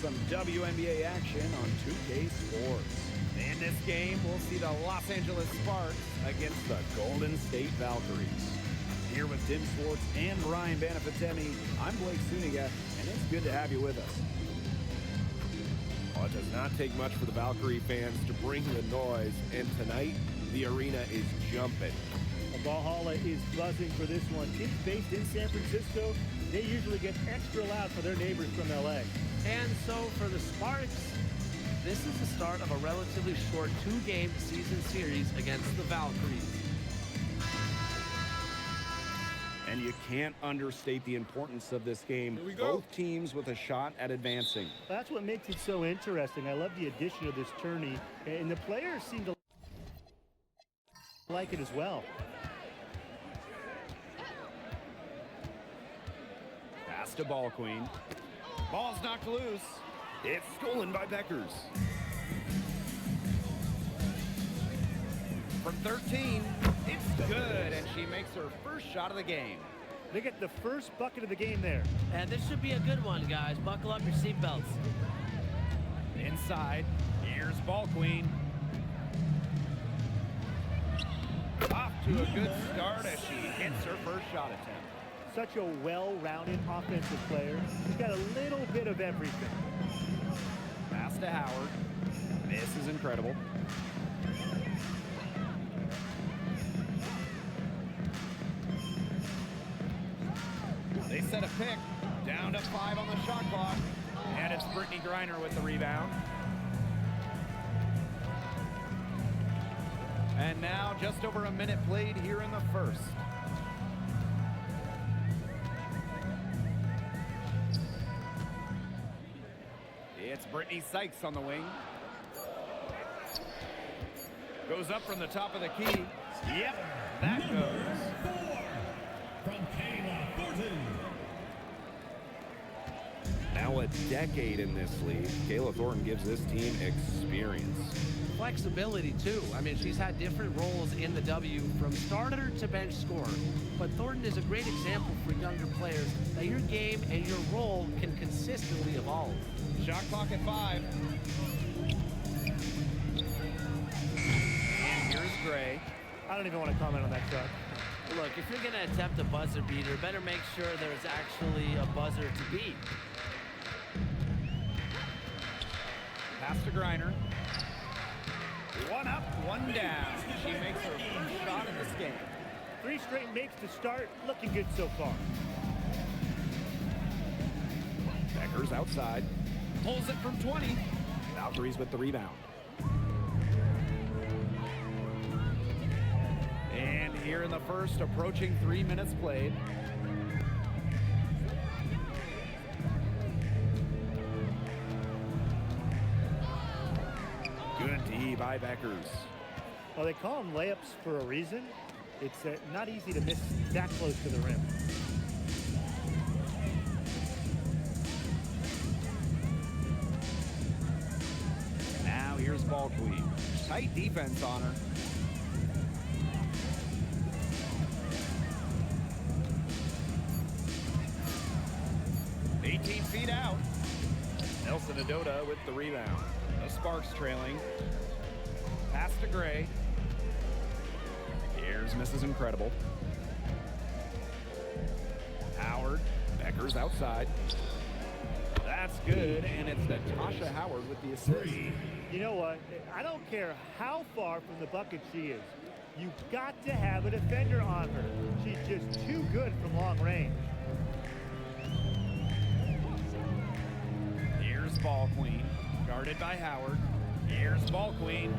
some WNBA action on 2K Sports. In this game, we'll see the Los Angeles Sparks against the Golden State Valkyries. Here with Tim Swartz and Brian Banafitemi, I'm Blake Suniga, and it's good to have you with us. Well, it does not take much for the Valkyrie fans to bring the noise, and tonight, the arena is jumping. Valhalla is buzzing for this one. Teams based in San Francisco, they usually get extra loud for their neighbors from LA. And so for the Sparks, this is the start of a relatively short two-game season series against the Valkyries. And you can't understate the importance of this game. Both teams with a shot at advancing. That's what makes it so interesting. I love the addition of this tourney, and the players seem to like it as well. Pass to Ball Queen. Ball's knocked loose. It's stolen by Beckers. From 13, it's good, and she makes her first shot of the game. They get the first bucket of the game there. And this should be a good one, guys. Buckle up your seatbelts. Inside, here's Ball Queen. Off to a good start as she hits her first shot attempt. Such a well-rounded offensive player. He's got a little bit of everything. Pass to Howard. This is incredible. They set a pick. Down to 5 on the shot clock. And it's Brittany Griner with the rebound. And now just over a minute played here in the first. It's Brittany Sykes on the wing. Goes up from the top of the key. Yep, that goes. Now a decade in this league, Kayla Thornton gives this team experience. Flexibility, too. I mean, she's had different roles in the W from starter to bench scorer. But Thornton is a great example for younger players that your game and your role can consistently evolve. Shot clock at 5. And here's Gray. I don't even want to comment on that shot. Look, if you're going to attempt a buzzer beater, better make sure there's actually a buzzer to beat. Pass to Griner. One up, one down. She makes her first shot in this game. 3 straight makes to start. Looking good so far. Beckers outside. Pulls it from 20. Valkyries with the rebound. And here in the first, approaching 3 minutes played. Good D by Beckers. Well, they call them layups for a reason. It's not easy to miss that close to the rim. Now here's Ball Queen. Tight defense on her. "18 feet out." Nelson Adota with the rebound. The Sparks trailing. Pass to Gray. Here's Mrs. Incredible. Howard. Beckers outside. That's good, and it's Natasha Howard with the assist. You know what? I don't care how far from the bucket she is. You've got to have a defender on her. She's just too good from long range. Here's Ball Queen. Guarded by Howard. Here's Ball Queen.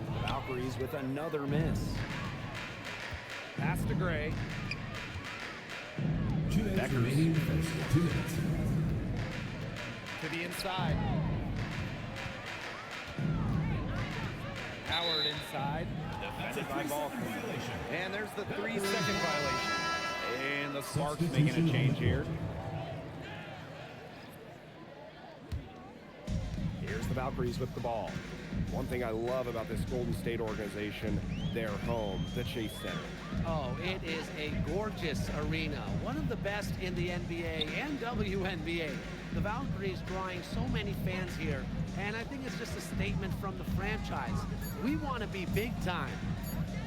The Valkyries with another miss. Pass to Gray. Beckers. To the inside. Howard inside. Defended by Ball Queen. And there's the 3-second violation. And the Sparks making a change here. Here's the Valkyries with the ball. One thing I love about this Golden State organization, their home, the Chase Center. Oh, it is a gorgeous arena. One of the best in the NBA and WNBA. The Valkyries drawing so many fans here, and I think it's just a statement from the franchise. We want to be big time.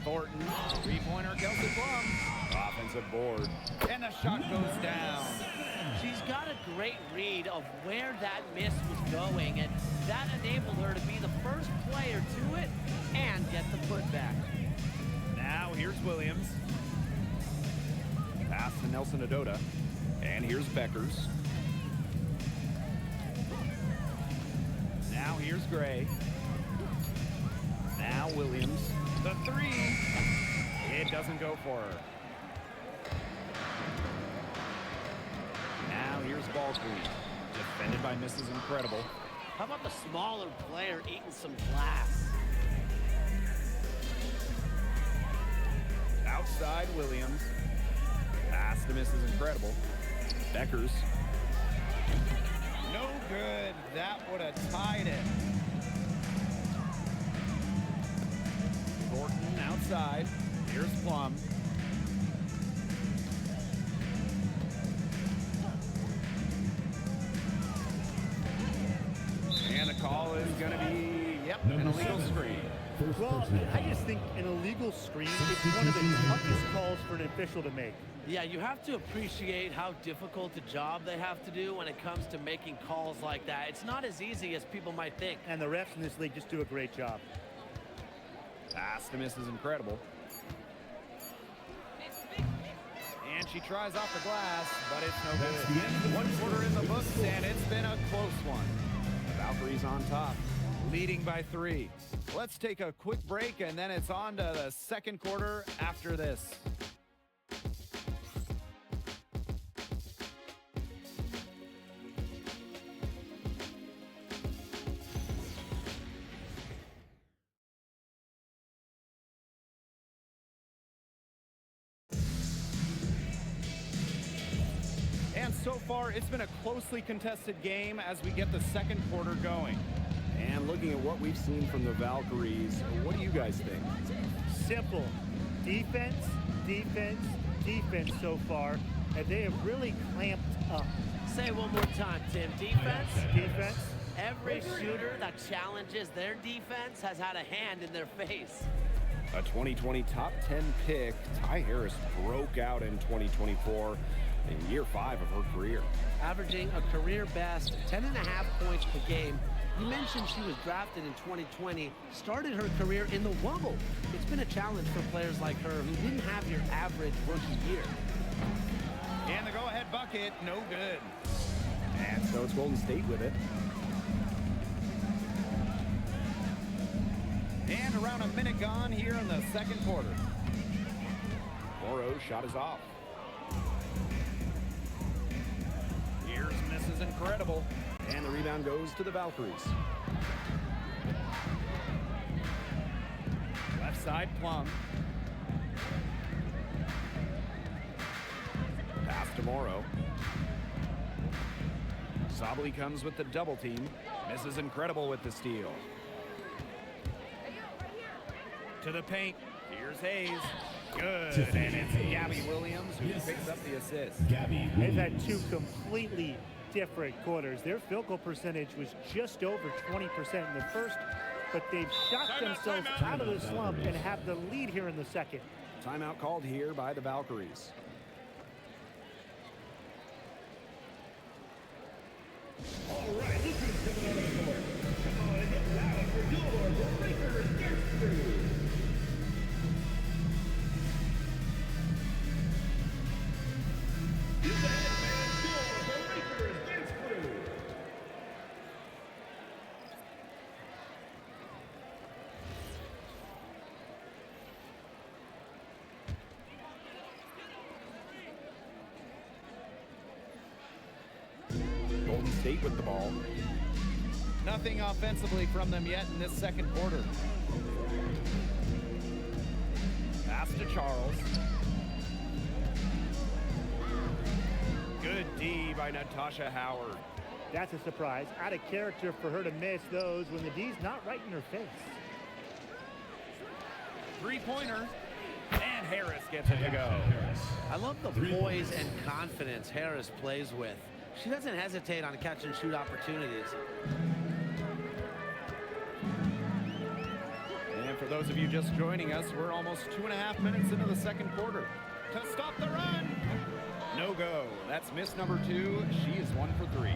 Thornton, three-pointer, Kelsey Plum. Offensive board. And the shot goes down. She's got a great read of where that miss was going, and that enabled her to be the first player to it and get the putback. Now here's Williams. Pass to Nelson Adota. And here's Beckers. Now here's Gray. Now Williams. The three. It doesn't go for her. Now here's Valkyrie. Defended by Mrs. Incredible. How about the smaller player eating some glass? Outside Williams. Pass to Mrs. Incredible. Beckers. No good. That would have tied it. Thornton outside. Here's Plum. And the call is going to be, an illegal screen. Well, I just think an illegal screen is one of the toughest calls for an official to make. Yeah, you have to appreciate how difficult a job they have to do when it comes to making calls like that. It's not as easy as people might think. And the refs in this league just do a great job. Pass to Mrs. Incredible. And she tries off the glass, but it's no good. 1 quarter in the books, and it's been a close one. The Valkyries on top, leading by 3. Let's take a quick break, and then it's on to the second quarter after this. And so far, it's been a closely contested game as we get the second quarter going. And looking at what we've seen from the Valkyries, what do you guys think? Simple. Defense, defense, defense so far. And they have really clamped up. Say it one more time, Tim. Defense? Defense. Every shooter that challenges their defense has had a hand in their face. A 2020 top 10 pick, Ty Harris broke out in 2024 in year 5 of her career. Averaging a career best 10.5 points per game. You mentioned she was drafted in 2020, started her career in the Wubble. It's been a challenge for players like her who didn't have your average rookie year. And the go-ahead bucket, no good. And so it's Golden State with it. And around a minute gone here in the second quarter. Morrow's shot is off. Here's Mrs. Incredible. And the rebound goes to the Valkyries. Left side, Plum. Pass to Morrow. Sably comes with the double team. Mrs. Incredible with the steal. To the paint. Here's Hayes. Good. And it's Gabby Williams who picks up the assist. They've had 2 completely different quarters. Their field goal percentage was just over 20% in the first, but they've shot themselves out of the slump and have the lead here in the second. Timeout called here by the Valkyries. All right, look who's coming on the court. Come on and get loud for your Breakers Dance Crew. Get the headband for the Breakers Dance Crew. Golden State with the ball. Nothing offensively from them yet in this second quarter. Pass to Charles. Good D by Natasha Howard. That's a surprise. Out of character for her to miss those when the D's not right in her face. Three-pointer. And Harris gets it to go. I love the poise and confidence Harris plays with. She doesn't hesitate on catch and shoot opportunities. And for those of you just joining us, we're almost 2.5 minutes into the second quarter. To stop the run! No go. That's miss number 2. She is 1 for 3.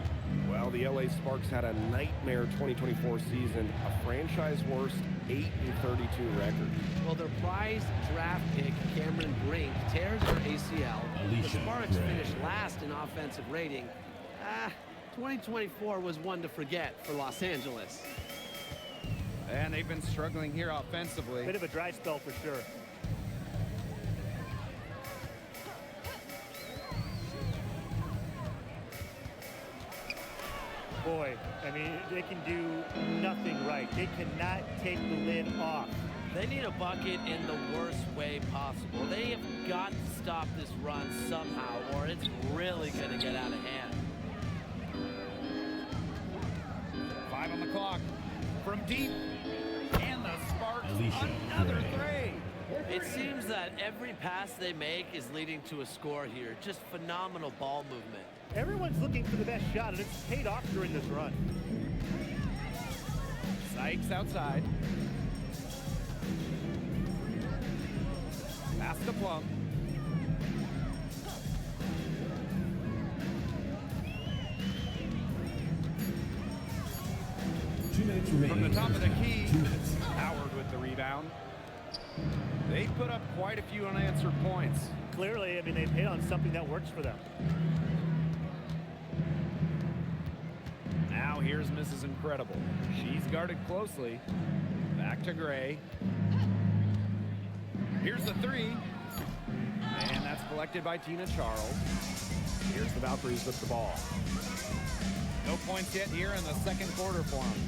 Well, the LA Sparks had a nightmare 2024 season, a franchise-worst 8-32 record. Well, their prized draft pick, Cameron Brink, tears her ACL. The Sparks finished last in offensive rating. 2024 was one to forget for Los Angeles. And they've been struggling here offensively. Bit of a dry spell for sure. Boy, I mean, they can do nothing right. They cannot take the lid off. They need a bucket in the worst way possible. They have got to stop this run somehow, or it's really going to get out of hand. 5 on the clock. From deep. And the Sparks, another three. It seems that every pass they make is leading to a score here. Just phenomenal ball movement. Everyone's looking for the best shot, and it's paid off during this run. Sykes outside. Pass to Plum. From the top of the key, Howard with the rebound. They put up quite a few unanswered points. Clearly, I mean, they've hit on something that works for them. Now here's Mrs. Incredible. She's guarded closely. Back to Gray. Here's the 3. And that's collected by Tina Charles. Here's the Valkyries with the ball. No points yet here in the second quarter for them.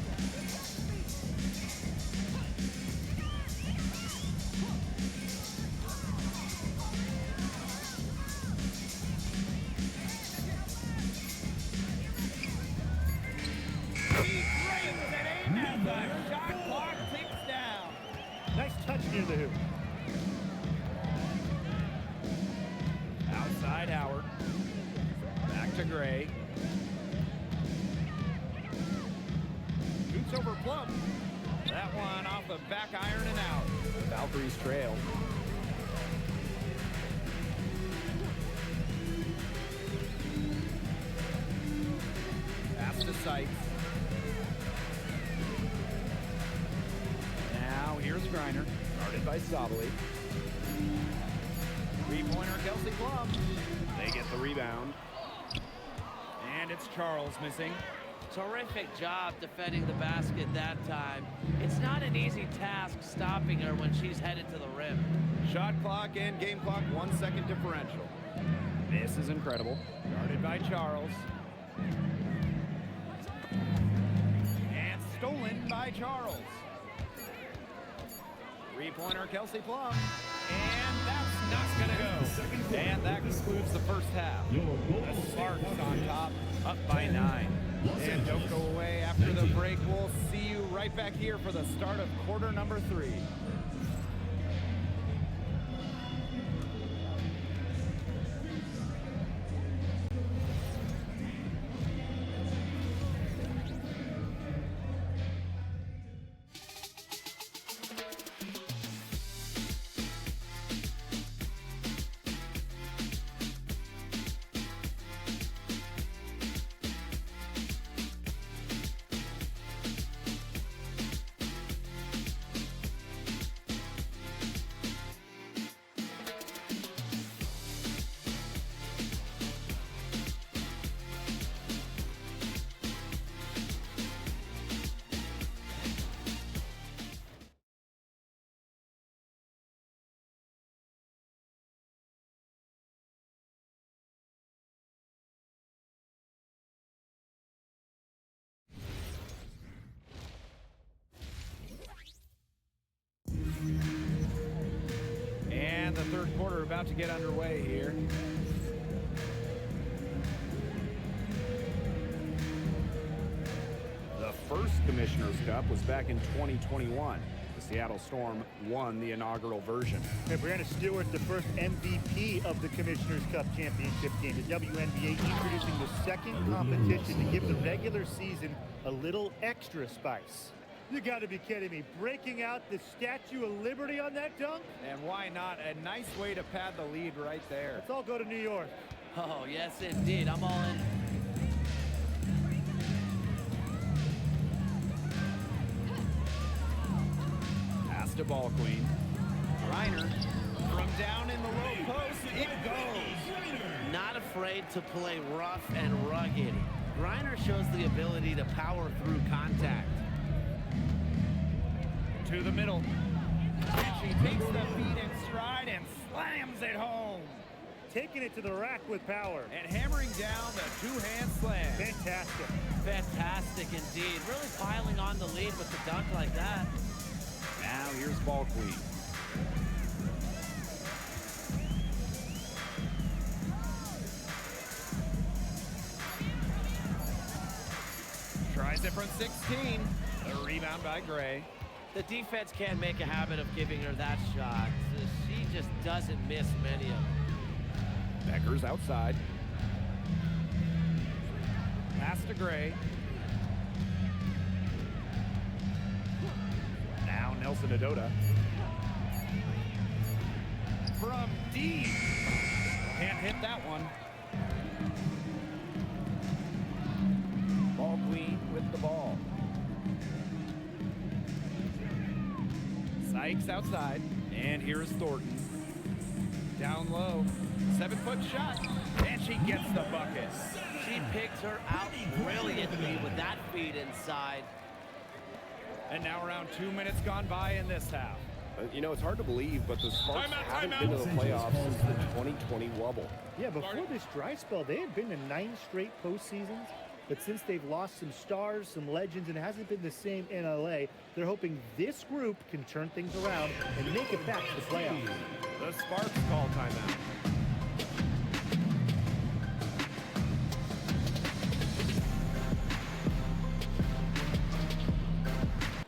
Nice touch near the hoop. Outside Howard. Back to Gray. Shoots over Plum. That one off the back iron and out. The Valkyries trail. Pass to Sykes. Now here's Griner, guarded by Sabali. Three-pointer Kelsey Plum. They get the rebound. And it's Charles missing. Terrific job defending the basket that time. It's not an easy task stopping her when she's headed to the rim. Shot clock and game clock 1 second differential. This is Incredible. Guarded by Charles. And stolen by Charles. Three-pointer Kelsey Plum. And that's not going to go. And that concludes the first half. The Sparks on top, up by 9. And don't go away after the break. We'll see you right back here for the start of quarter number 3. And the third quarter about to get underway here. The first Commissioner's Cup was back in 2021. The Seattle Storm won the inaugural version. And Brianna Stewart, the first MVP of the Commissioner's Cup championship game. The WNBA introducing the second competition to give the regular season a little extra spice. You gotta be kidding me. Breaking out the Statue of Liberty on that dunk? And why not? A nice way to pad the lead right there. Let's all go to New York. Oh, yes, indeed. I'm all in. Pass to Ball Queen. Reiner from down in the low post. It goes. Not afraid to play rough and rugged. Reiner shows the ability to power through contact. To the middle. And she takes the feet in stride and slams it home. Taking it to the rack with power. And hammering down the two-hand slam. Fantastic. Fantastic indeed. Really piling on the lead with the dunk like that. Now here's Ball Queen. Tries it from 16. A rebound by Gray. The defense can't make a habit of giving her that shot. She just doesn't miss many of them. Becker's outside. Pass to Gray. Now Nelson Adota. From deep. Can't hit that one. Ball Queen with the ball. Sykes outside. And here is Thornton. Down low. 7-foot shot. And she gets the bucket. She picked her out brilliantly with that feed inside. And now around 2 minutes gone by in this half. You know, it's hard to believe, but the Sparks haven't been to the playoffs since the 2020 wobble. Yeah, before this dry spell, they had been to 9 straight postseasons. But since they've lost some stars, some legends, and it hasn't been the same in LA, they're hoping this group can turn things around and make it back to the playoffs. The Sparks call timeout.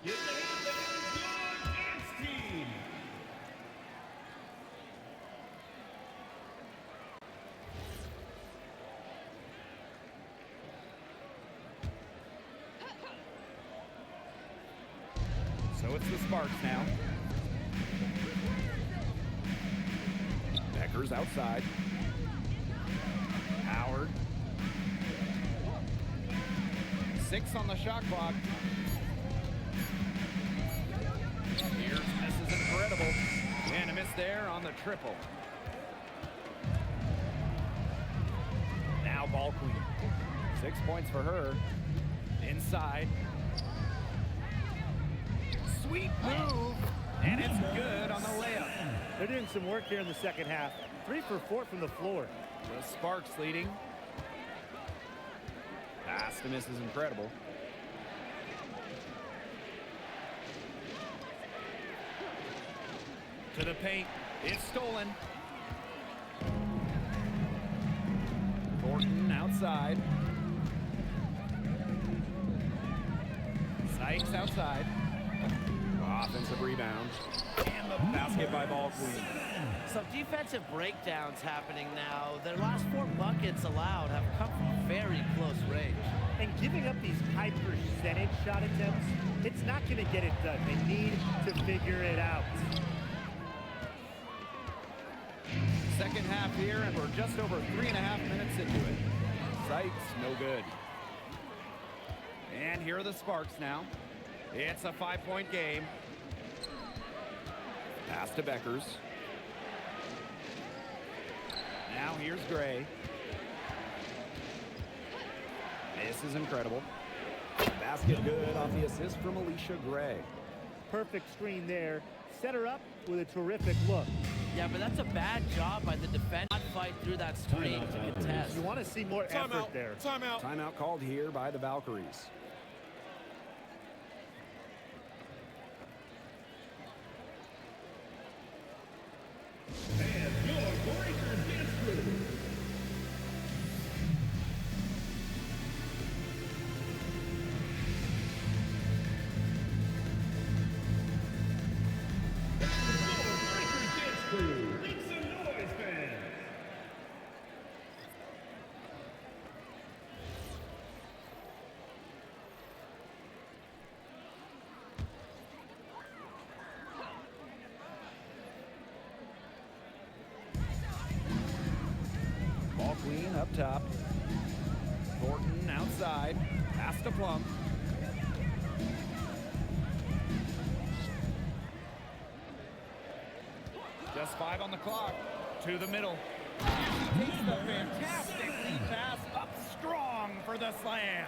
Get the hand down, your dance team. So it's the Sparks now. Becker's outside. Howard. 6 on the shot clock. Here's misses incredible. And a miss there on the triple. Now Ball Queen. 6 points for her. Inside. Sweet move. And it's good on the layup. They're doing some work here in the second half. 3 for 4 from the floor. The Sparks leading. Pass to miss is incredible. To the paint. It's stolen. Thornton outside. Sykes outside. Offensive rebound. And the basket by Ball Queen. Some defensive breakdowns happening now. Their last 4 buckets allowed have come from very close range. And giving up these high percentage shot attempts, it's not going to get it done. They need to figure it out. Second half here, and we're just over 3.5 minutes into it. Sykes, no good. And here are the Sparks now. It's a 5-point game. Pass to Beckers. Now here's Gray. This is incredible. Basket good off the assist from Alicia Gray. Perfect screen there. Set her up with a terrific look. Yeah, but that's a bad job by the defense. Not fight through that screen to contest. You want to see more effort there. Timeout called here by the Valkyries. And your breaker dance crew. up top. Thornton outside. Pass to Plum. Just 5 on the clock. To the middle. She takes the fantastic lead pass up strong for the slam.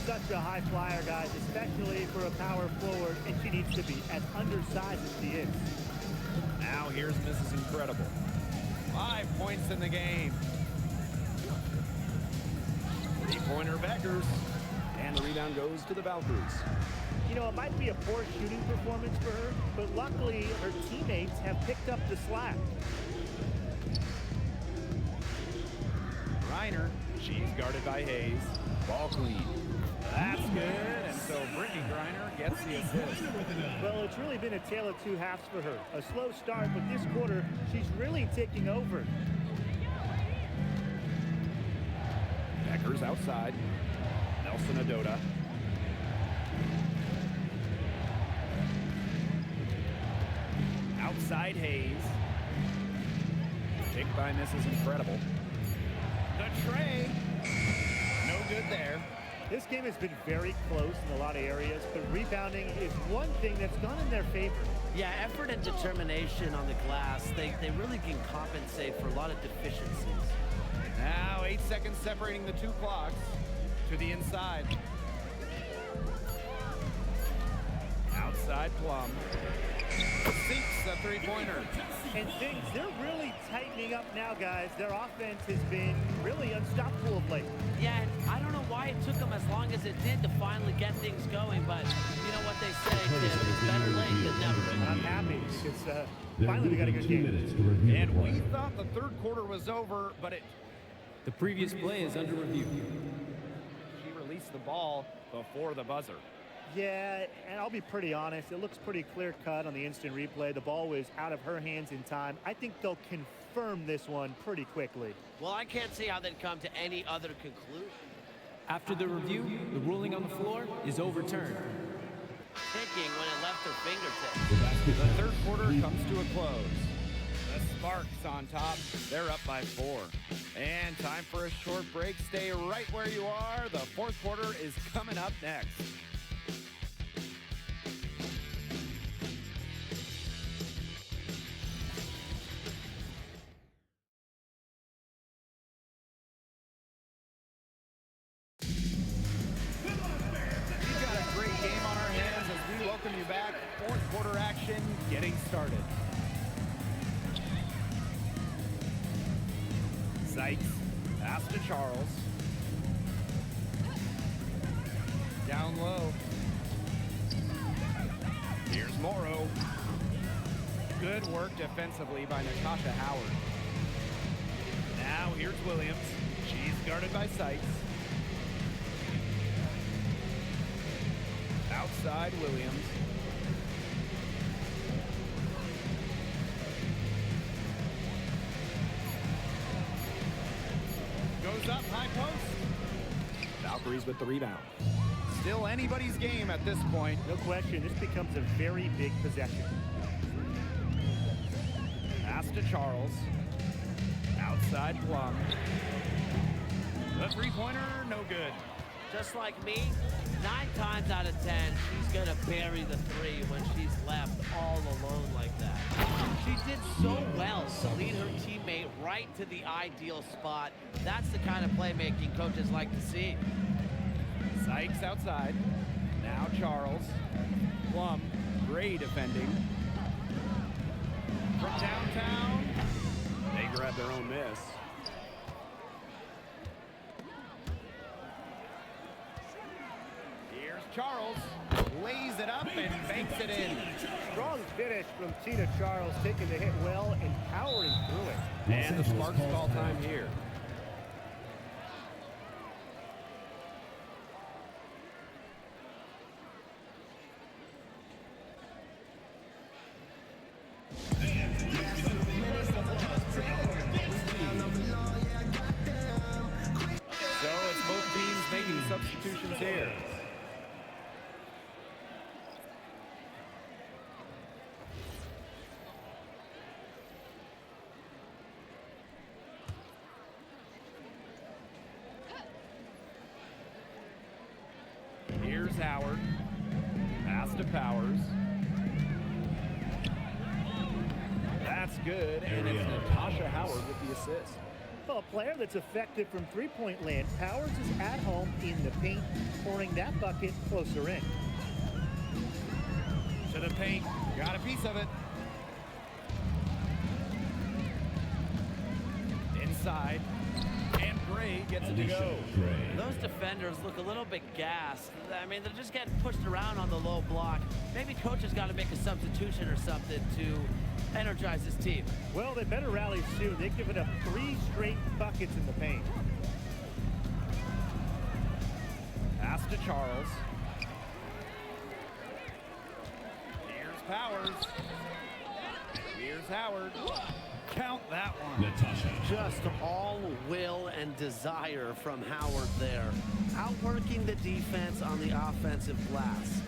Such a high flyer, guys, especially for a power forward, and she needs to be as undersized as she is. Now here's Mrs. Incredible. 5 points in the game. 3-pointer Beckers. And the rebound goes to the Valkyries. You know, it might be a poor shooting performance for her, but luckily her teammates have picked up the slack. Reiner, she's guarded by Hayes. Ball clean. That's good, and so Brittany Griner gets the assist. Well, it's really been a tale of two halves for her. A slow start, but this quarter, she's really taking over. Beckers outside. Nelson Adota. Outside Hayes. Picked by Mrs. Incredible. The tray. No good there. This game has been very close in a lot of areas, but rebounding is one thing that's gone in their favor. Yeah, effort and determination on the glass, they really can compensate for a lot of deficiencies. Now 8 seconds separating the 2 clocks. To the inside. Outside Plum. Sinks the 3-pointer. And things, they're really tightening up now, guys. Their offense has been really unstoppable of late. Yeah, and I don't know why it took them as long as it did to finally get things going, but you know what they say, Tim, it's better late than never. I'm happy because finally we got a good game. And we thought the 3rd quarter was over, but The previous play is under review. she released the ball before the buzzer. Yeah, and I'll be pretty honest. It looks pretty clear-cut on the instant replay. The ball was out of her hands in time. I think they'll confirm this one pretty quickly. Well, I can't see how they'd come to any other conclusion. After the review, the ruling on the floor is overturned. Thinking when it left her fingertips. The 3rd quarter comes to a close. The Sparks on top. They're up by 4. And time for a short break. Stay right where you are. The 4th quarter is coming up next. We've got a great game on our hands as we welcome you back. 4th quarter action getting started. Sykes, pass to Charles. Down low. Here's Morrow. Good work defensively by Natasha Howard. Now here's Williams. She's guarded by Sykes. Outside Williams. Goes up, high post. Valkyries with the rebound. Still anybody's game at this point. No question, this becomes a very big possession. Pass to Charles. Outside Plum. The 3-pointer, no good. Just like me, 9 times out of 10, she's gonna bury the 3 when she's left all alone like that. She did so well to lead her teammate right to the ideal spot. That's the kind of playmaking coaches like to see. Sykes outside. Now Charles. Plum, Gray defending. From downtown. They grab their own miss. Here's Charles. Lays it up and banks it in. Strong finish from Tina Charles, taking the hit well and powering through it. And the Sparks call time here. So it's both teams making substitutions here. Howard. Pass to Powers. That's good, and it's Natasha Howard with the assist. Well, a player that's effective from three-point land. Powers is at home in the paint, pouring that bucket closer in. To the paint. Got a piece of it. Inside. And Gray gets it to go. Those defenders look a little bit gassed. I mean, they're just getting pushed around on the low block. Maybe coach has got to make a substitution or something to energize his team. Well, they better rally soon. They've given up 3 straight buckets in the paint. Pass to Charles. Here's Powers. Here's Howard. Count that one. Natasha. Just all will and desire from Howard there. Outworking the defense on the offensive glass.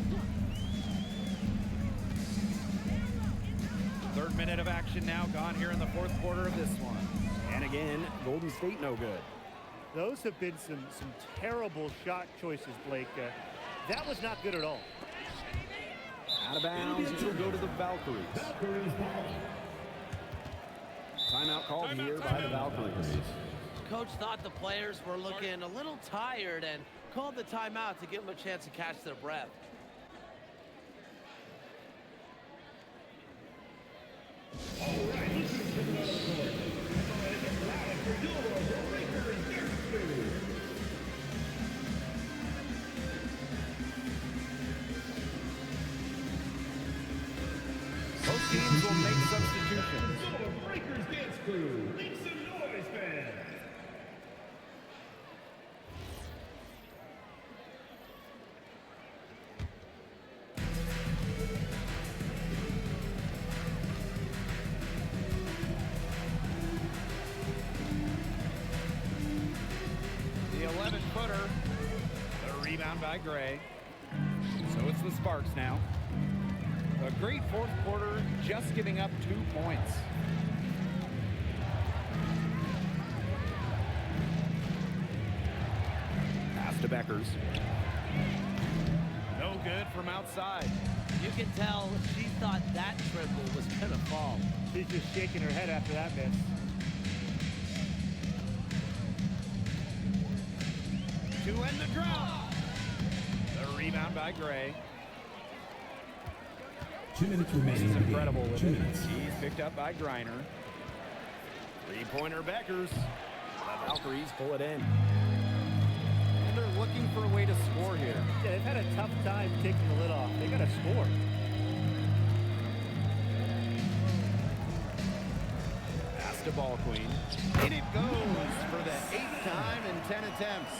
Third minute of action now gone here in the fourth quarter of this one. And again, Golden State no good. Those have been some terrible shot choices, Blake. That was not good at all. Out of bounds, it will go to the Valkyries. Timeout called here by the Valkyries. Coach thought the players were looking a little tired and called the timeout to give them a chance to catch their breath. All right, let's move to the other court. Come on, it gets loud for your breaker and their crew. Both teams will make substitutions. Breakers dance crew. Make some noise, fans. The 11-footer. The rebound by Gray. So it's the Sparks now. A great fourth quarter, just giving up 2 points. Pass to Beckers. No good from outside. You can tell she thought that triple was going to fall. She's just shaking her head after that miss. To end the drop. The rebound by Gray. 2 minutes remaining. He's incredible with 2 it. minutes. He's picked up by Griner. Three-pointer Beckers. The Valkyries pull it in. And they're looking for a way to score here. Yeah, they've had a tough time taking the lid off. They got to score. Pass to Ball Queen. In it goes for the 8th time in 10 attempts.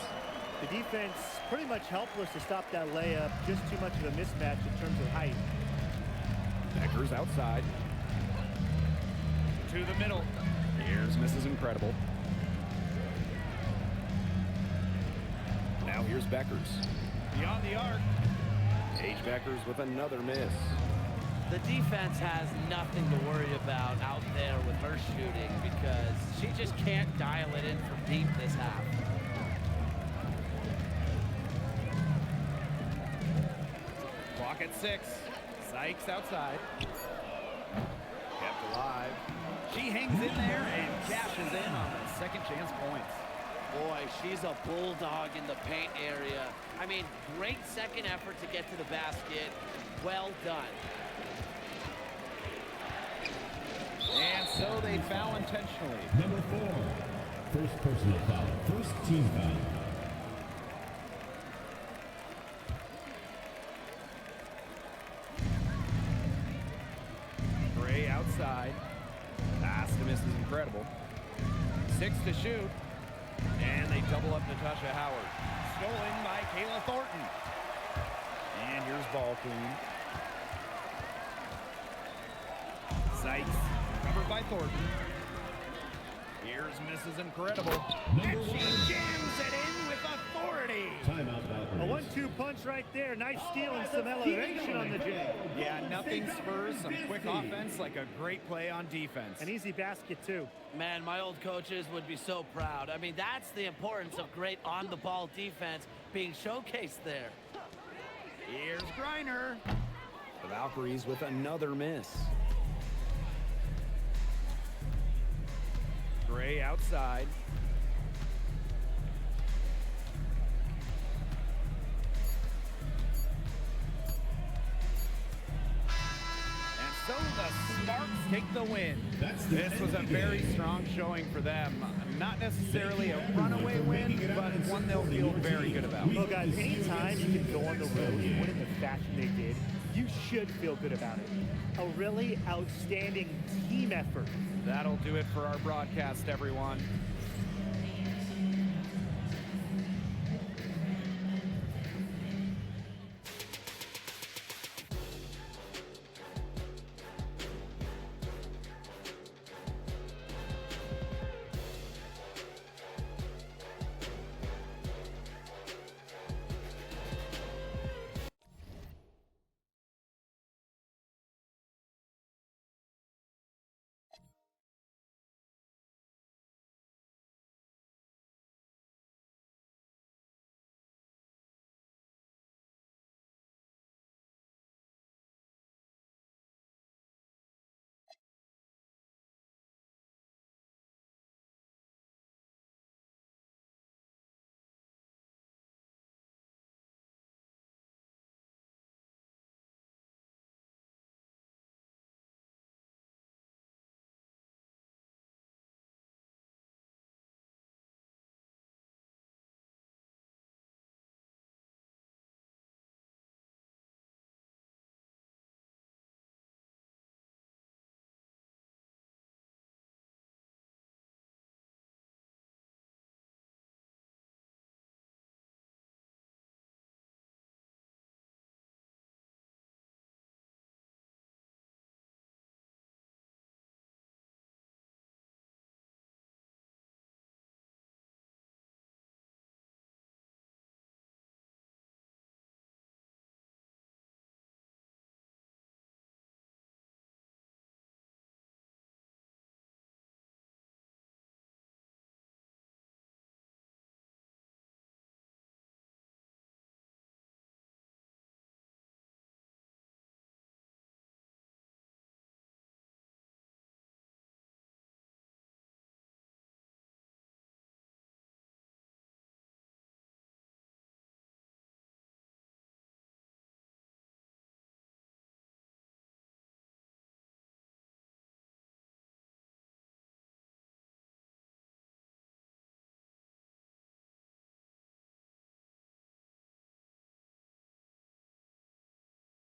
The defense pretty much helpless to stop that layup. Just too much of a mismatch in terms of height. Beckers outside. To the middle. Here's Mrs. Incredible. Now here's Beckers. Beyond the arc. Paige Beckers with another miss. The defense has nothing to worry about out there with her shooting because she just can't dial it in from deep this half. Clock at 6. Sykes outside. Kept alive. She hangs in there and cashes in on the second chance points. Boy, she's a bulldog in the paint area. I mean, great second effort to get to the basket. Well done. And so they foul intentionally. Number 4. First personal foul. First team foul. Gray outside. Pass to Mrs. Incredible. 6 to shoot. And they double up Natasha Howard. Stolen by Kayla Thornton. And here's Ball Queen. Sykes, covered by Thornton. Here's Mrs. Incredible. And she jams it in with authority. Timeout A Valkyries. 1-2 punch right there. Nice steal and some elevation on the jam. Yeah, nothing spurs some quick offense like a great play on defense. An easy basket, too. Man, my old coaches would be so proud. I mean, that's the importance of great on-the-ball defense being showcased there. Griner. The Valkyries with another miss. Gray outside. And so the Sparks take the win. This was a very strong showing for them. Not necessarily a runaway win, but one they'll feel very good about. Well, guys, anytime you can go on the road and win in the fashion they did, you should feel good about it. A really outstanding team effort. That'll do it for our broadcast, everyone.